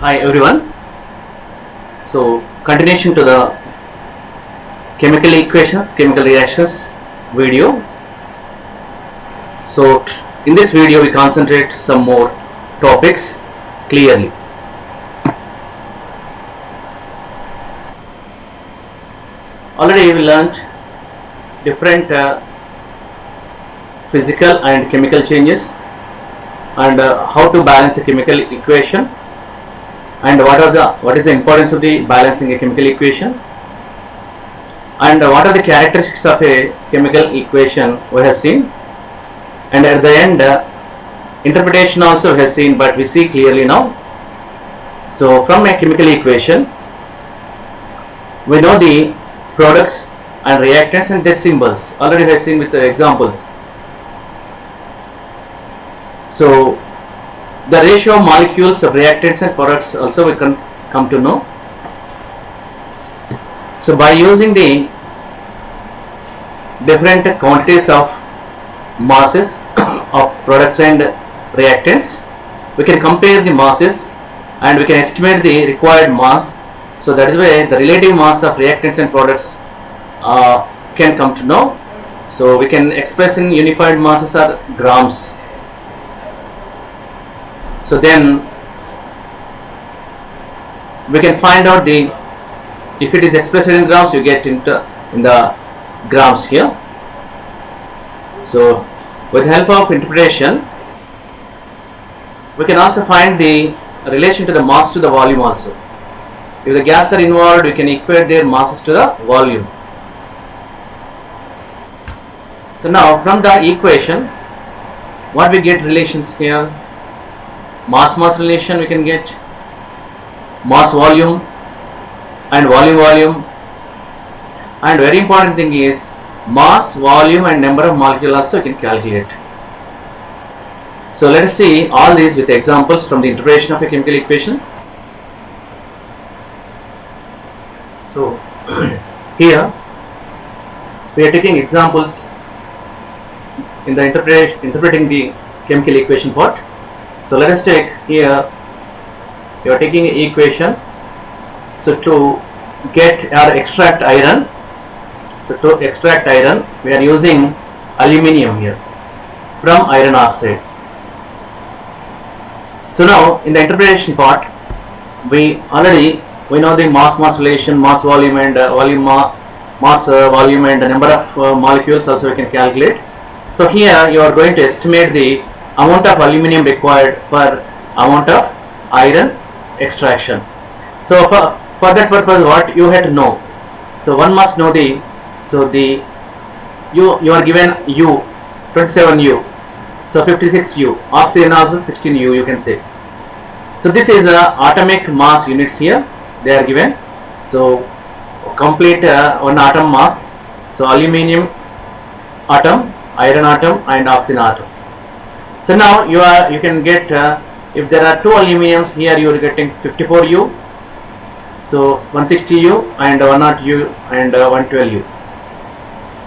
Hi everyone. So continuation to the chemical equations, chemical reactions video. So in this video we concentrate some more topics clearly. Already we learned different physical and chemical changes and how to balance a chemical equation and what is the importance of the balancing a chemical equation and what are the characteristics of a chemical equation we have seen, and at the end interpretation also we have seen, but we see clearly now. So from a chemical equation we know the products and reactants and their symbols. Already we have seen with the examples. So the ratio of molecules of reactants and products also we can come to know. So by using the different quantities of masses of products and reactants, we can compare the masses and we can estimate the required mass. So that is why the relative mass of reactants and products can come to know. So we can express in unified masses or grams. So then we can find out if it is expressed in grams, you get in the grams here. So with the help of interpretation we can also find the relation to the mass to the volume also. If the gas are involved, we can equate their masses to the volume. So now from the equation what we get relations here? Mass relation we can get, mass volume and volume, and very important thing is mass, volume and number of molecules also you can calculate. So let us see all these with examples from the interpretation of a chemical equation. So here we are taking examples in the interpreting the chemical equation part. So let us take here, you are taking an equation. So to get or extract iron, so to extract iron we are using aluminium here from iron oxide. So now in the interpretation part we know the mass relation, mass volume and volume and the number of molecules also we can calculate. So here you are going to estimate the amount of aluminium required per amount of iron extraction. So for that purpose what you have to know, so one must know you are given U 27U, so 56U, oxygen also 16U you can say. So this is atomic mass units here they are given. So complete one atom mass, so aluminium atom, iron atom and oxygen atom. So now you can get if there are two aluminiums here you are getting 54U, so 160U and 100U and 112U.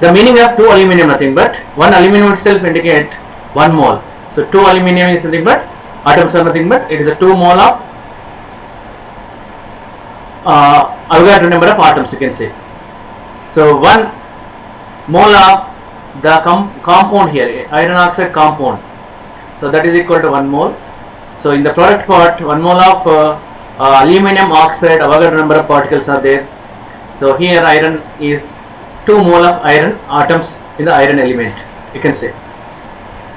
The meaning of two aluminium nothing but one aluminium itself indicate 1 mole. So two aluminium is nothing but atoms are nothing but it is a 2 mole of Avogadro number of atoms you can say. So 1 mole of the compound here, iron oxide compound, so that is equal to 1 mole. So in the product part 1 mole of aluminum oxide, Avogadro number of particles are there. So here iron is 2 mole of iron atoms in the iron element you can say.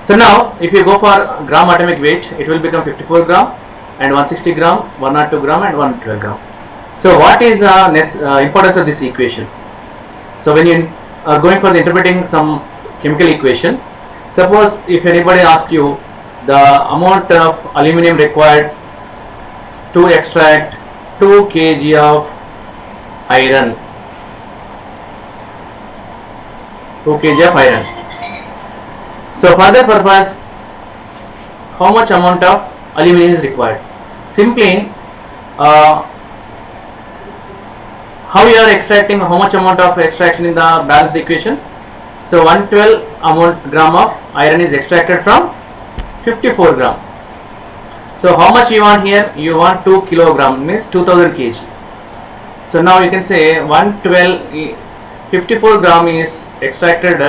So now if you go for gram atomic weight it will become 54 gram and 160 gram, 102 gram and 112 gram. So what is importance of this equation? So when you are going for the interpreting some chemical equation, suppose if anybody asks you the amount of aluminium required to extract 2 kg of iron, 2 kg of iron. So for that purpose how much amount of aluminium is required? Simply how you are extracting, how much amount of extraction in the balanced equation? So 112 gram of iron is extracted from 54 gram. So how much you want here? You want 2 kilogram, means 2000 kg. So now you can say 54 gram is extracted.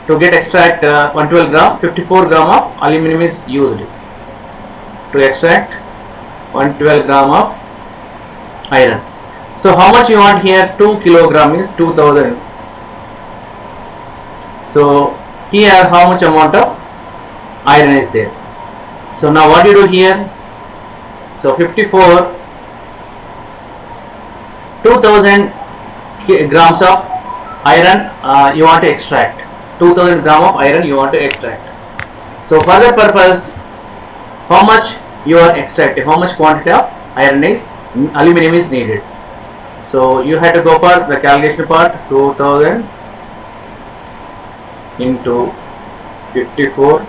To get extract 112 gram, 54 gram of aluminum is used to extract 112 gram of iron. So how much you want here? 2 kilogram is 2000. So here how much amount of iron is there? So now what you do here? So 54, 2000 grams of iron you want to extract. 2000 gram of iron you want to extract. So for that purpose, how much you are extracting, how much quantity of iron is, aluminum is needed. So you have to go for the calculation part. 2000 into 54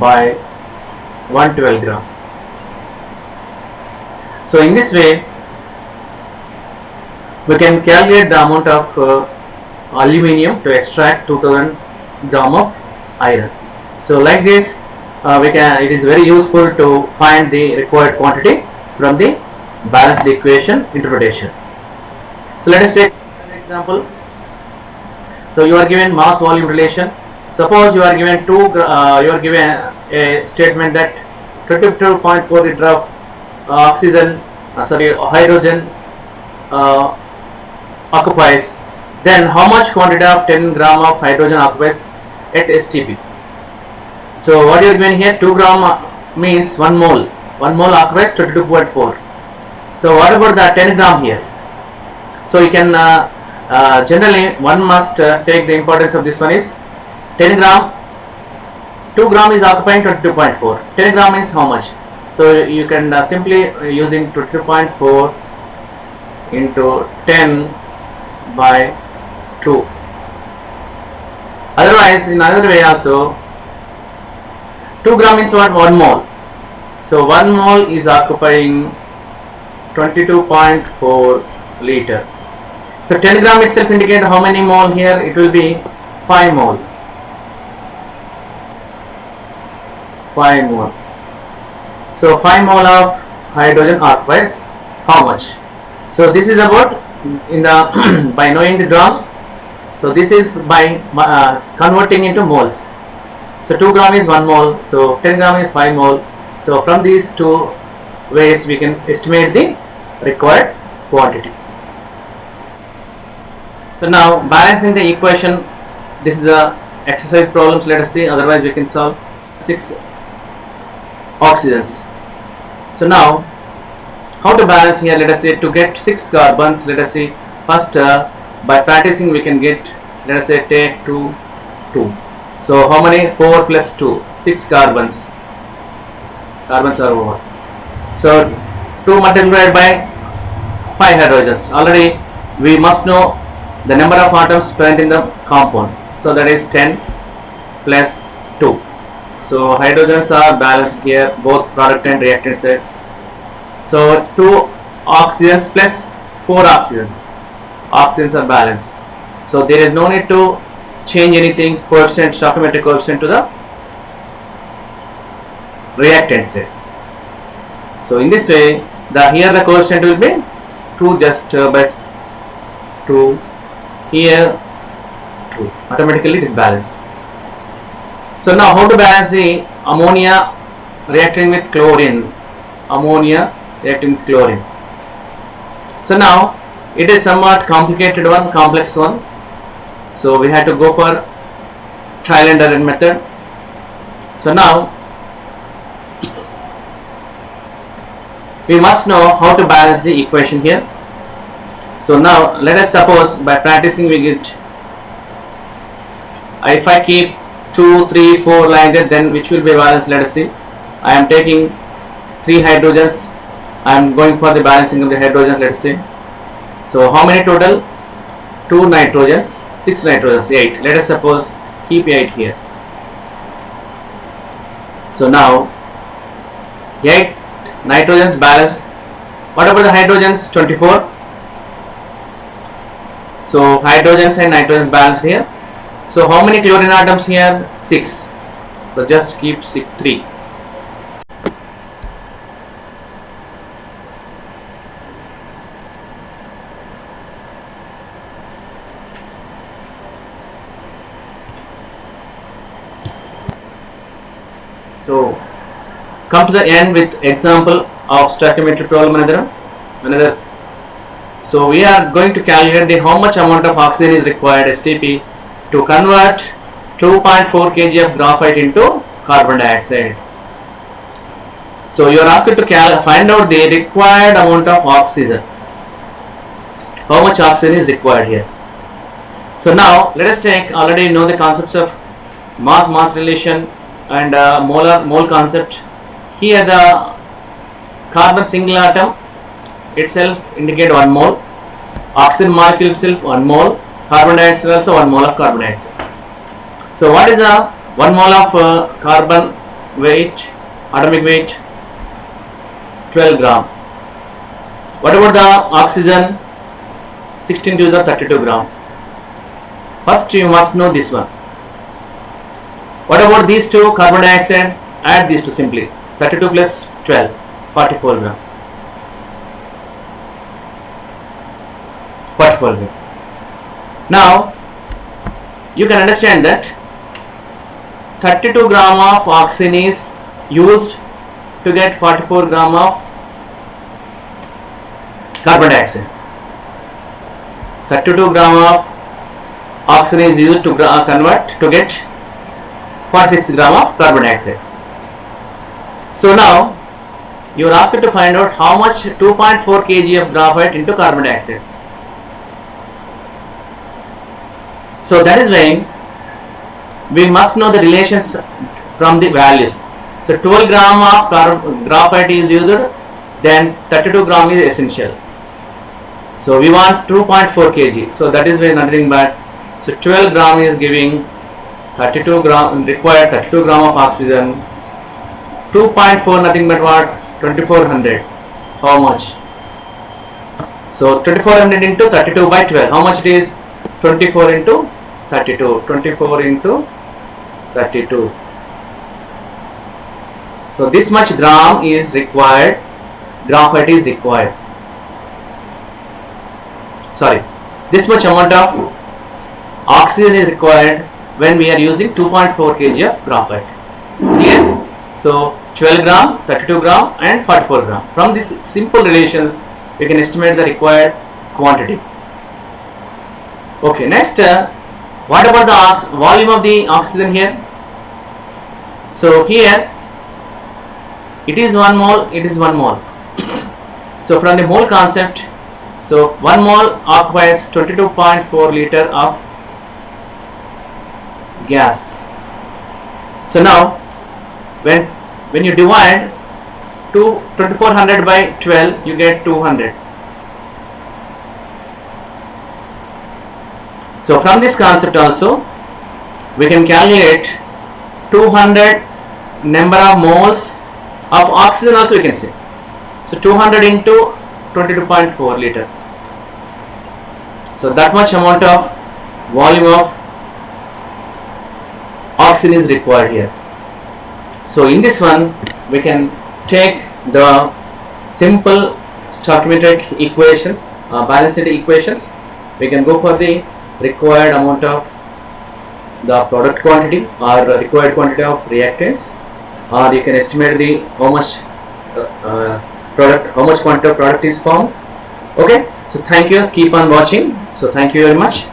by 112 gram. So in this way we can calculate the amount of aluminium to extract 2000 gram of iron. So like this it is very useful to find the required quantity from the balanced equation interpretation. So let us take an example. So you are given mass volume relation. Suppose you are given you are given a statement that 22.4 liter of hydrogen occupies. Then how much quantity of 10 gram of hydrogen occupies at STP? So what you are given here, 2 gram means 1 mole. 1 mole occupies 22.4. So what about the 10 gram here? So you can generally one must take the importance of this one is 10 gram. 2 gram is occupying 22.4. 10 gram means how much? So you can simply using 22.4 into 10 by 2. Otherwise, in another way also, 2 gram means what? 1 mole. So 1 mole is occupying 22.4 liter. So 10 gram itself indicate how many mole here? It will be 5 mole. 5 mole. So 5 mole of hydrogen occupies how much? So this is about in the by knowing the grams. So this is by converting into moles. So 2 gram is 1 mole. So 10 gram is 5 mole. So from these two ways we can estimate the required quantity. So now balancing the equation. This is the exercise problems. Let us see. Otherwise we can solve 6 oxygens. So now how to balance here? Let us say to get 6 carbons. Let us see first by practicing we can get, let us say take 2. So how many? 4 plus 2, 6 carbons. Carbons are over. So 2 multiplied by 5 hydrogens. Already we must know the number of atoms present in the compound. So that is 10 plus 2. So hydrogens are balanced here, both product and reactant side. So 2 oxygens plus 4 oxygens. Oxygens are balanced. So there is no need to change anything, coefficient, stoichiometric coefficient to the reactant side. So in this way, here the coefficient will be 2 just by 2. Here 2. Automatically it is balanced. So now how to balance the ammonia reacting with chlorine? Ammonia reacting with chlorine. So now it is somewhat complicated one, complex one. So we have to go for trial and error method. So now we must know how to balance the equation here. So now let us suppose by practicing we get, if I keep 2, 3, 4 like that, then which will be balanced? Let us see. I am taking 3 hydrogens. I am going for the balancing of the hydrogens. Let us see. So how many total? 2 nitrogens, 6 nitrogens, 8. Let us suppose keep 8 here. So now 8 nitrogens balanced. What about the hydrogens? 24. So hydrogens and nitrogens balanced here. So how many chlorine atoms here? 6. So just keep 3. So come to the end with example of stoichiometric problem another. So we are going to calculate the how much amount of oxygen is required STP to convert 2.4 kg of graphite into carbon dioxide. So you are asked to find out the required amount of oxygen. How much oxygen is required here. So now let us take, already know the concepts of mass relation and mole concept. Here the carbon single atom itself indicate 1 mole, oxygen molecule itself 1 mole, carbon dioxide also 1 mole of carbon dioxide. So what is the 1 mole of carbon weight, atomic weight? 12 gram. What about the oxygen? 16 to the 32 gram. First you must know this one. What about these two? Carbon dioxide, add these two simply. 32 plus 12, 44 gram. 44 gram. Now you can understand that 32 gram of oxygen is used to get 44 gram of carbon dioxide. 32 gram of oxygen is used to convert to get 46 gram of carbon dioxide. So now you are asked to find out how much 2.4 kg of graphite into carbon dioxide. So that is why we must know the relations from the values. So 12 gram of graphite is used, then 32 gram is essential. So we want 2.4 kg. So that is why nothing but, so 12 gram is giving 32 gram, required 32 gram of oxygen. 2.4 nothing but what? 2400. How much? So 2400 into 32 by 12. How much it is? 24 into 32. 24 into 32. So this much gram is required. Graphite is required. Sorry. This much amount of oxygen is required when we are using 2.4 kg of graphite. Here, so 12 gram, 32 gram and 44 gram. From these simple relations, we can estimate the required quantity. Okay, next, what about the volume of the oxygen here? So here, it is 1 mole, it is 1 mole. So from the mole concept, so 1 mole occupies 22.4 liter of gas. So now when you divide 2400 by 12, you get 200. So from this concept also we can calculate 200 number of moles of oxygen also we can say. So 200 into 22.4 liter. So that much amount of volume of oxygen is required here. So in this one we can take the simple stoichiometric equations, balanced equations. We can go for the required amount of the product quantity or required quantity of reactants, or you can estimate the how much quantity of product is formed. Okay, so thank you, keep on watching. So thank you very much.